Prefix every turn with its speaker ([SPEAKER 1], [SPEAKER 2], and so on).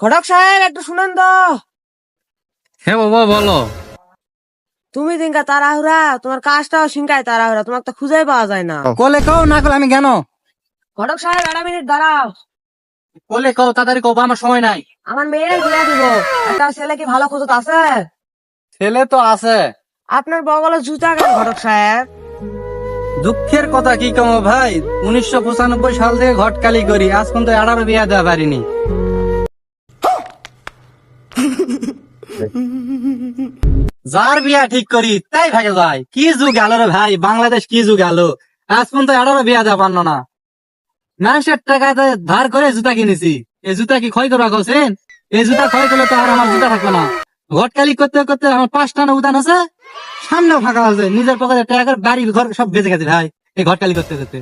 [SPEAKER 1] ঘটক সাহেব একটু শুনেন তো।
[SPEAKER 2] হ্যাঁ বাবা বলো।
[SPEAKER 1] তুমি দিনকা তাড়াহুড়া, তোমার কাজটাও সিংকায় তাড়াহুড়া, তোমাকে তো খুঁজেই পাওয়া যায় না।
[SPEAKER 2] কলে কও না কলে আমি কেন?
[SPEAKER 1] ঘটক সাহেব 1 মিনিট দাঁড়াও,
[SPEAKER 2] কলে কও তাড়াতাড়ি কও, আমার সময় নাই।
[SPEAKER 1] আমার মেয়ের বিয়ে দিব। একটা ছেলে কি ভালো খোঁজত আছে?
[SPEAKER 2] ছেলে তো আছে।
[SPEAKER 1] আপনার বগলে জুতা কেন ঘটক সাহেব?
[SPEAKER 2] দুঃখের কথা কি কম ভাই, 1995 সাল থেকে ঘটকালি করি, আজ পর্যন্ত 18 বিয়া দেওয়া পারিনি। যার বিয়া ঠিক করি তাই ভাগে যায়। কি যুগ গেল রে ভাই, বাংলাদেশ কি যুগ গেল, আজ পর্যন্ত 18 বিয়া দেওয়া পারলো না। মানুষের টাকাতে ধার করে জুতা কিনেছি, এই জুতা কি ক্ষয় করা গেছেন? এই জুতা ক্ষয় করলে তো আর আমার জুতা থাকবে না। ঘটকালি করতে করতে আমার 5টা না উদান আছে, সামনেও ফাঁকা আছে, নিজের পকেটে টাকা, বাড়ি ঘর সব বেঁচে গেছে ভাই এই ঘটকালি করতে করতে।